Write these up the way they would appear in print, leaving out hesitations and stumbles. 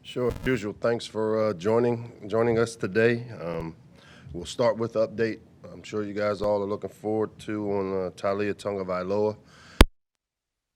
Sure. Usual. Thanks for joining us today. We'll start with the update. I'm sure you guys all are looking forward to on Taulia Tagovailoa.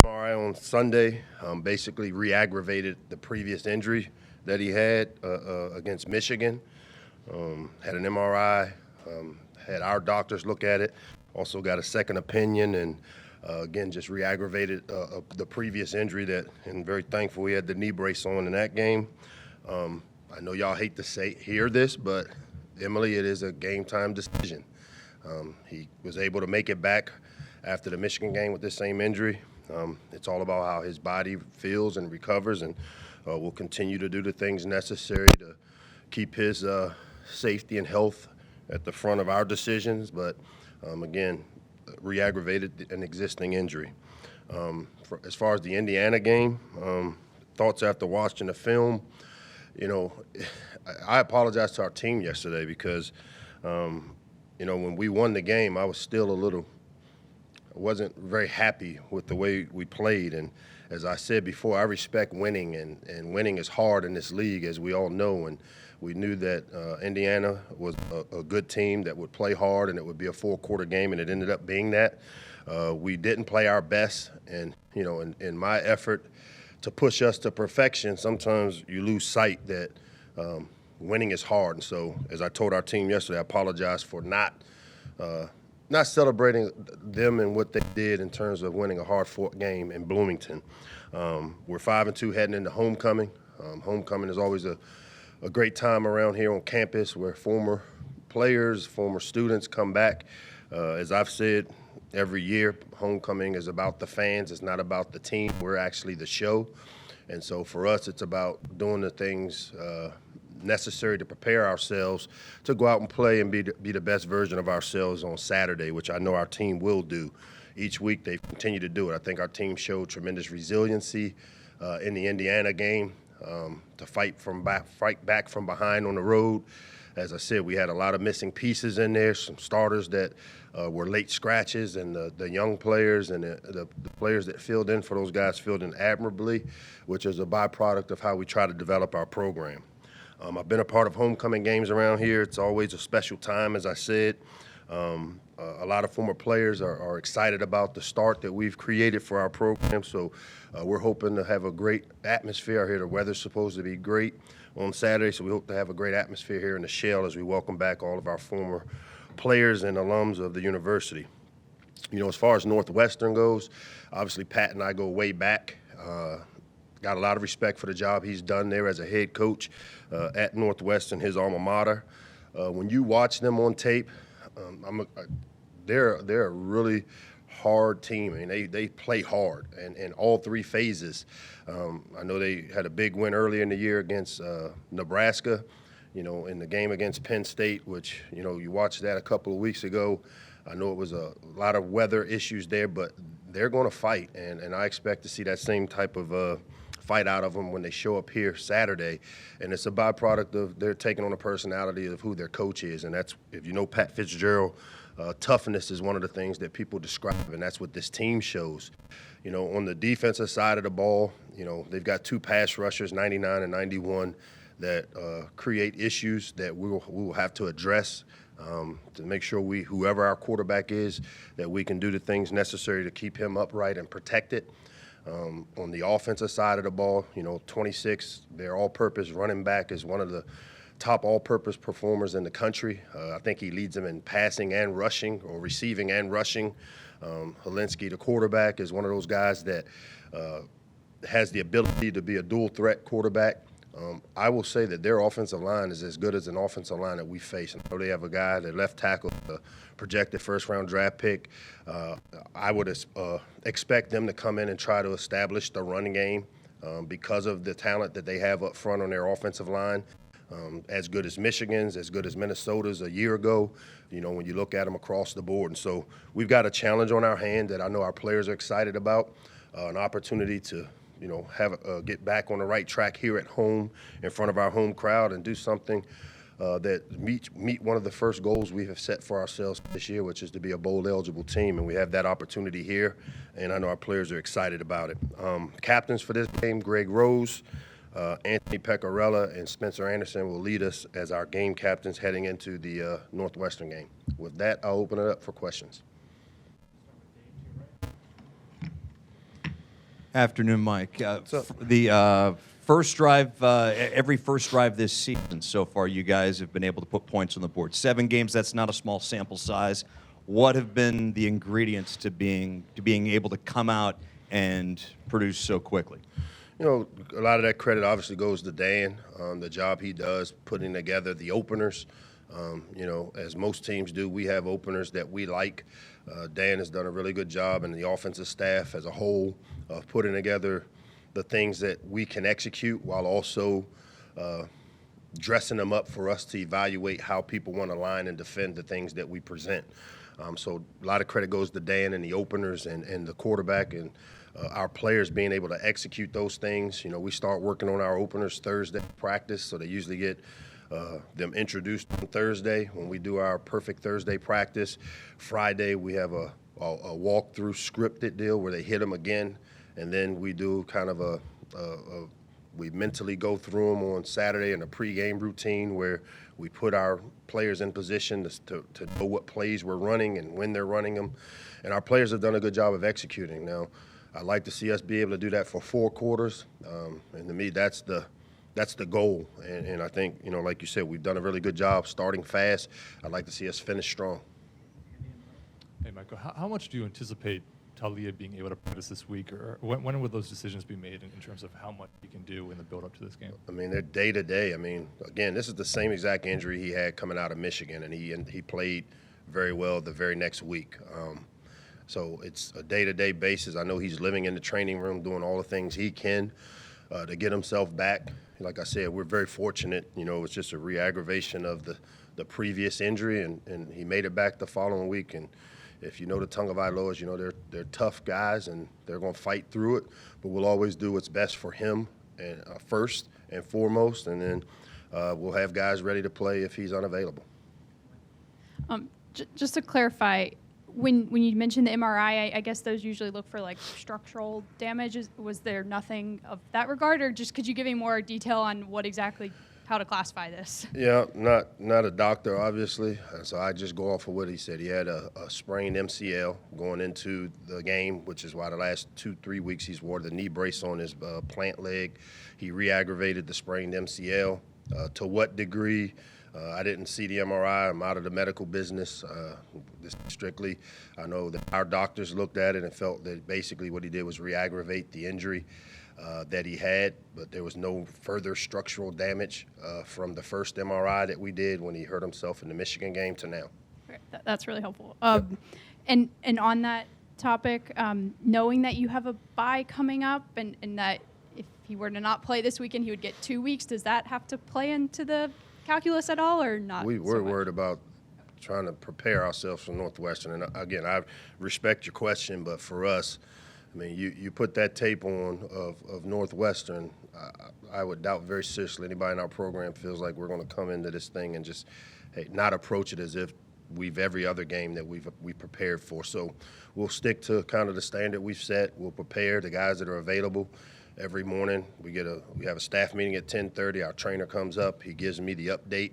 MRI on Sunday basically re-aggravated the previous injury that he had against Michigan. Had an MRI, had our doctors look at it, also got a second opinion, and again, just re-aggravated the previous injury and very thankful we had the knee brace on in that game. I know y'all hate to hear this, but Emily, it is a game time decision. He was able to make it back after the Michigan game with this same injury. It's all about how his body feels and recovers, and we'll continue to do the things necessary to keep his safety and health at the front of our decisions. But again, re-aggravated an existing injury. As far as the Indiana game, thoughts after watching the film, I apologize to our team yesterday because, when we won the game, I wasn't very happy with the way we played. And as I said before, I respect winning, and winning is hard in this league, as we all know. And we knew that Indiana was a good team that would play hard, and it would be a four-quarter game, and it ended up being that. We didn't play our best, and, in my effort to push us to perfection, sometimes you lose sight that winning is hard. And so, as I told our team yesterday, I apologize for not celebrating them and what they did in terms of winning a hard-fought game in Bloomington. We're 5-2 heading into homecoming. Homecoming is always a great time around here on campus where former players, former students come back. As I've said every year, homecoming is about the fans. It's not about the team. We're actually the show. And so for us, it's about doing the things necessary to prepare ourselves to go out and play and be the best version of ourselves on Saturday, which I know our team will do. Each week they continue to do it. I think our team showed tremendous resiliency in the Indiana game to fight back from behind on the road. As I said, we had a lot of missing pieces in there, some starters that were late scratches, and the young players and the players that filled in for those guys filled in admirably, which is a byproduct of how we try to develop our program. I've been a part of homecoming games around here. It's always a special time, as I said. A lot of former players are excited about the start that we've created for our program, so we're hoping to have a great atmosphere here. The weather's supposed to be great on Saturday, so we hope to have a great atmosphere here in the Shell as we welcome back all of our former players and alums of the university. As far as Northwestern goes, obviously Pat and I go way back. Got a lot of respect for the job he's done there as a head coach at Northwestern, his alma mater. When you watch them on tape, they're a really hard team. I mean, they play hard in all three phases. I know they had a big win earlier in the year against Nebraska, in the game against Penn State, which, you watched that a couple of weeks ago. I know it was a lot of weather issues there, but they're going to fight, and I expect to see that same type of fight out of them when they show up here Saturday. And it's a byproduct of they're taking on the personality of who their coach is. And that's, if you know Pat Fitzgerald, toughness is one of the things that people describe, and that's what this team shows. On the defensive side of the ball, they've got two pass rushers, 99 and 91, that create issues that we will have to address to make sure whoever our quarterback is, that we can do the things necessary to keep him upright and protected. On the offensive side of the ball, 26, their all-purpose running back is one of the top all-purpose performers in the country. I think he leads them in passing and rushing, or receiving and rushing. Helinski, the quarterback, is one of those guys that has the ability to be a dual-threat quarterback. I will say that their offensive line is as good as an offensive line that we face. I know they have a guy, their left tackle, a projected first-round draft pick. I would expect them to come in and try to establish the running game because of the talent that they have up front on their offensive line. As good as Michigan's, as good as Minnesota's a year ago, when you look at them across the board. And so we've got a challenge on our hand that I know our players are excited about, an opportunity to get back on the right track here at home in front of our home crowd and do something that meet one of the first goals we have set for ourselves this year, which is to be a bowl-eligible team, and we have that opportunity here, and I know our players are excited about it. Captains for this game, Greg Rose, Anthony Pecorella and Spencer Anderson will lead us as our game captains heading into the Northwestern game. With that, I'll open it up for questions. Afternoon, Mike. The first drive, every first drive this season so far, you guys have been able to put points on the board. 7 games, that's not a small sample size. What have been the ingredients to being able to come out and produce so quickly? You know, a lot of that credit obviously goes to Dan, the job he does putting together the openers. You know, as most teams do, we have openers that we like. Dan has done a really good job, and the offensive staff as a whole of putting together the things that we can execute while also dressing them up for us to evaluate how people want to line and defend the things that we present. So a lot of credit goes to Dan and the openers and the quarterback and our players being able to execute those things. You know, we start working on our openers Thursday practice, so they usually get them introduced on Thursday when we do our perfect Thursday practice. Friday we have a walkthrough scripted deal where they hit them again, and then we do kind of we mentally go through them on Saturday in a pregame routine where we put our players in position to know what plays we're running and when they're running them. And our players have done a good job of executing. Now, I'd like to see us be able to do that for 4 quarters. And to me, that's the goal. And I think, you know, like you said, we've done a really good job starting fast. I'd like to see us finish strong. Hey, Michael, how much do you anticipate Taulia being able to practice this week, or when would those decisions be made in terms of how much he can do in the build-up to this game? I mean, they're day to day. I mean, again, this is the same exact injury he had coming out of Michigan, and he played very well the very next week. So it's a day-to-day basis. I know he's living in the training room doing all the things he can to get himself back. Like I said, we're very fortunate. You know, it's just a re-aggravation of the previous injury, and he made it back the following week. And if you know the Tagovailoas, you know they're tough guys, and they're going to fight through it. But we'll always do what's best for him and first and foremost, and then we'll have guys ready to play if he's unavailable. Just to clarify, when you mentioned the MRI, I guess those usually look for like structural damage. Was there nothing of that regard, or just could you give me more detail on what exactly, how to classify this? Yeah, not a doctor, obviously. So I just go off of what he said. He had a sprained MCL going into the game, which is why the last 2-3 weeks he's wore the knee brace on his plant leg. He re-aggravated the sprained MCL. To what degree? I didn't see the MRI. I'm out of the medical business. This strictly, I know that our doctors looked at it and felt that basically what he did was re-aggravate the injury that he had, but there was no further structural damage from the first MRI that we did when he hurt himself in the Michigan game to now. Right, that's really helpful. And on that topic, knowing that you have a bye coming up and that if he were to not play this weekend, he would get 2 weeks, does that have to play into the calculus at all, or not? We're worried about trying to prepare ourselves for Northwestern. And again, I respect your question, but for us, I mean, you put that tape on of Northwestern, I would doubt very seriously anybody in our program feels like we're going to come into this thing and just not approach it as if we've every other game that we prepared for. So we'll stick to kind of the standard we've set. We'll prepare the guys that are available. Every morning we have a staff meeting at 10:30. Our trainer comes up. He gives me the update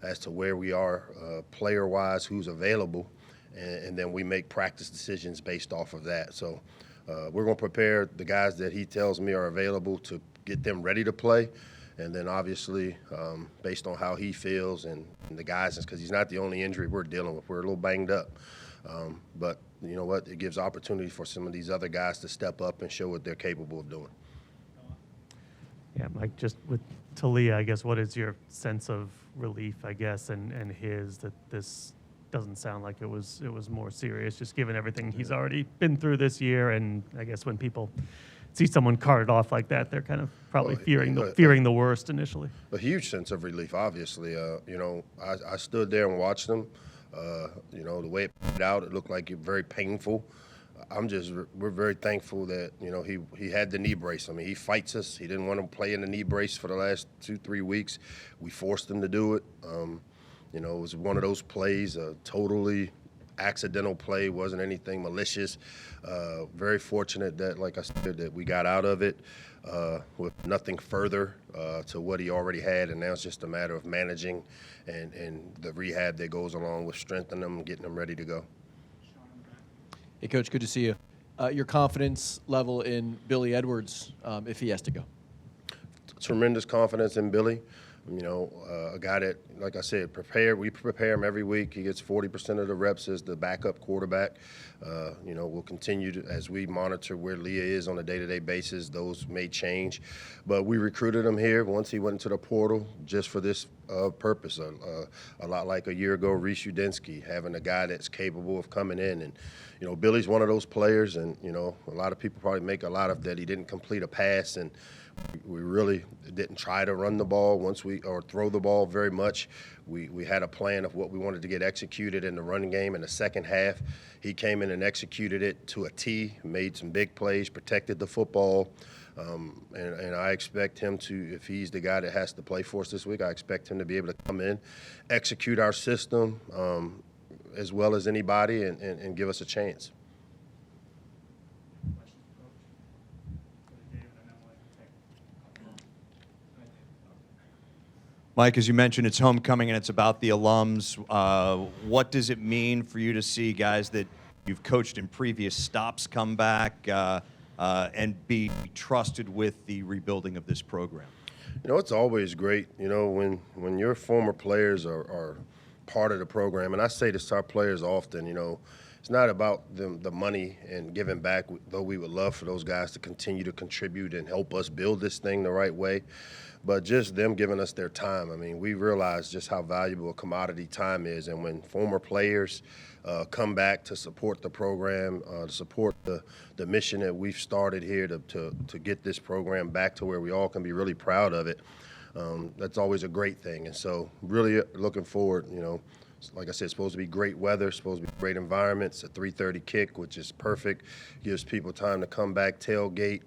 as to where we are player-wise, who's available, and then we make practice decisions based off of that. So we're going to prepare the guys that he tells me are available to get them ready to play, and then obviously based on how he feels and the guys, because he's not the only injury we're dealing with. We're a little banged up, but you know what? It gives opportunity for some of these other guys to step up and show what they're capable of doing. Yeah, Mike, just with Taulia, I guess, what is your sense of relief, I guess, and his that this doesn't sound like it was more serious, just given everything he's already been through this year, and I guess when people see someone carted off like that, they're kind of probably fearing the worst initially. A huge sense of relief, obviously. You know, I stood there and watched him. You know, the way it played out, it looked like it very painful. We're very thankful that, you know, he had the knee brace. I mean, he fights us. He didn't want to play in the knee brace for the last 2-3 weeks. We forced him to do it. You know, it was one of those plays, totally accidental play, wasn't anything malicious. Very fortunate that, like I said, that we got out of it with nothing further to what he already had, and now it's just a matter of managing and the rehab that goes along with strengthening them and getting them ready to go. Hey, Coach, good to see you. Your confidence level in Billy Edwards if he has to go? Tremendous confidence in Billy. You know, a guy that, like I said, we prepare him every week. He gets 40% of the reps as the backup quarterback. You know, we'll continue to, as we monitor where Leah is on a day-to-day basis, those may change. But we recruited him here once he went into the portal just for this purpose. A lot like a year ago, Reese Udinski, having a guy that's capable of coming in. And, you know, Billy's one of those players, and, you know, a lot of people probably make a lot of that he didn't complete a pass, and we really didn't try to run the ball or throw the ball very much. We had a plan of what we wanted to get executed in the running game in the second half. He came in and executed it to a T, made some big plays, protected the football. And I expect him to, if he's the guy that has to play for us this week, I expect him to be able to come in, execute our system as well as anybody, and give us a chance. Mike, as you mentioned, it's homecoming and it's about the alums. What does it mean for you to see guys that you've coached in previous stops come back and be trusted with the rebuilding of this program? You know, it's always great, you know, when your former players are part of the program. And I say this to our players often, you know, it's not about the money and giving back, though we would love for those guys to continue to contribute and help us build this thing the right way. But just them giving us their time. I mean, we realize just how valuable a commodity time is. And when former players come back to support the program, to support the mission that we've started here to get this program back to where we all can be really proud of it, that's always a great thing. And so really looking forward, you know, like I said, it's supposed to be great weather, supposed to be great environment. It's a 3:30 kick, which is perfect. Gives people time to come back, tailgate,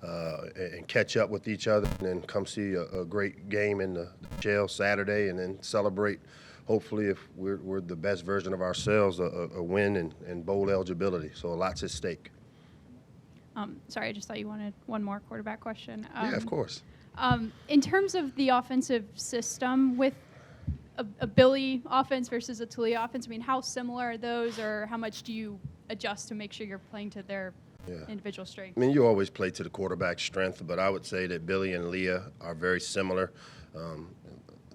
and catch up with each other, and then come see a great game in the jail Saturday, and then celebrate, hopefully, if we're the best version of ourselves, a win and bowl eligibility. So lots at stake. Sorry, I just thought you wanted one more quarterback question. Yeah, of course. In terms of the offensive system with a Billy offense versus a Taulia offense, I mean, how similar are those, or how much do you adjust to make sure you're playing to their individual strengths? I mean, you always play to the quarterback's strength, but I would say that Billy and Leah are very similar.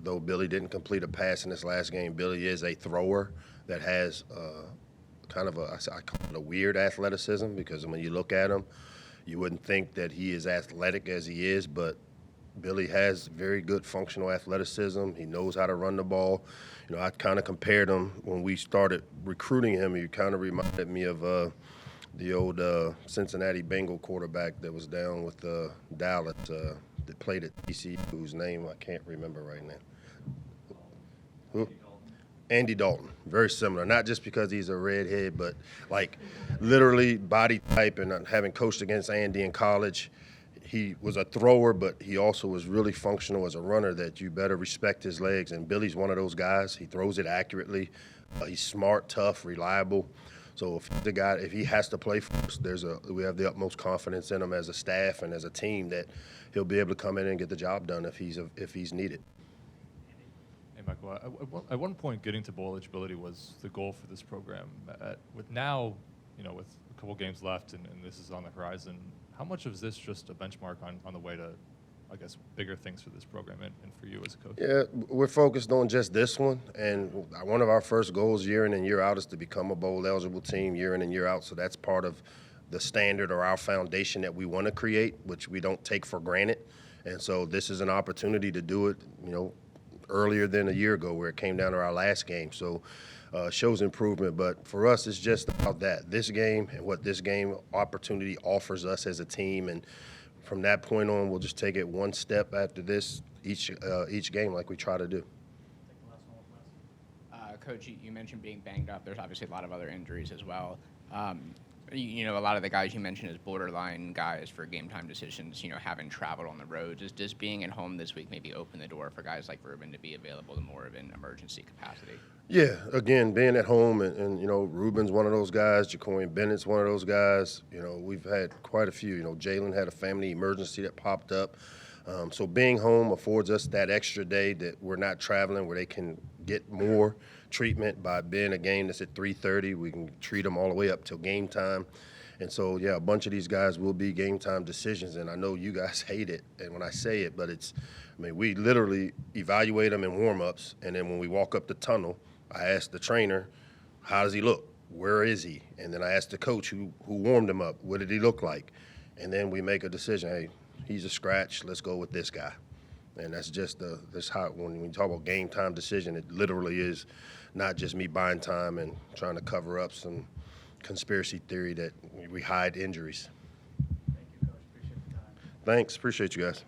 Though Billy didn't complete a pass in this last game, Billy is a thrower that has kind of I call it a weird athleticism, because when you look at him, you wouldn't think that he is athletic as he is, but Billy has very good functional athleticism. He knows how to run the ball. You know, I kind of compared him when we started recruiting him. He kind of reminded me of the old Cincinnati Bengal quarterback that was down with Dallas that played at TCU, whose name I can't remember right now. Who? Andy Dalton. Very similar. Not just because he's a redhead, but like literally body type, and having coached against Andy in college, he was a thrower, but he also was really functional as a runner, that you better respect his legs. And Billy's one of those guys. He throws it accurately. He's smart, tough, reliable. So if he has to play for us, we have the utmost confidence in him as a staff and as a team that he'll be able to come in and get the job done if he's needed. Hey, Michael, at one point, getting to bowl eligibility was the goal for this program. With now, you know, with a couple games left and this is on the horizon, how much of this just a benchmark on the way to, I guess, bigger things for this program and for you as a coach? Yeah, we're focused on just this one, and one of our first goals year in and year out is to become a bowl-eligible team year in and year out, so that's part of the standard or our foundation that we want to create, which we don't take for granted. And so this is an opportunity to do it, you know, earlier than a year ago where it came down to our last game. So shows improvement, but for us, it's just about that. This game and what this game opportunity offers us as a team, and from that point on, we'll just take it one step after this each game, like we try to do. Coach, you mentioned being banged up. There's obviously a lot of other injuries as well. You know, a lot of the guys you mentioned as borderline guys for game time decisions, you know, haven't traveled on the roads. Does being at home this week maybe open the door for guys like Ruben to be available to more of an emergency capacity? Yeah, again, being at home, and you know, Ruben's one of those guys. Jacoian Bennett's one of those guys. You know, we've had quite a few. You know, Jalen had a family emergency that popped up. So being home affords us that extra day that we're not traveling, where they can get more treatment by being a game that's at 3:30. We can treat them all the way up till game time. And so, yeah, a bunch of these guys will be game time decisions, and I know you guys hate it, and when I say it, but we literally evaluate them in warm-ups, and then when we walk up the tunnel, I ask the trainer, how does he look? Where is he? And then I ask the coach who warmed him up, what did he look like? And then we make a decision, hey, he's a scratch, let's go with this guy. And that's just that's how, when we talk about game time decision, it literally is not just me buying time and trying to cover up some conspiracy theory that we hide injuries. Thank you, Coach. Appreciate the time. Thanks, appreciate you guys.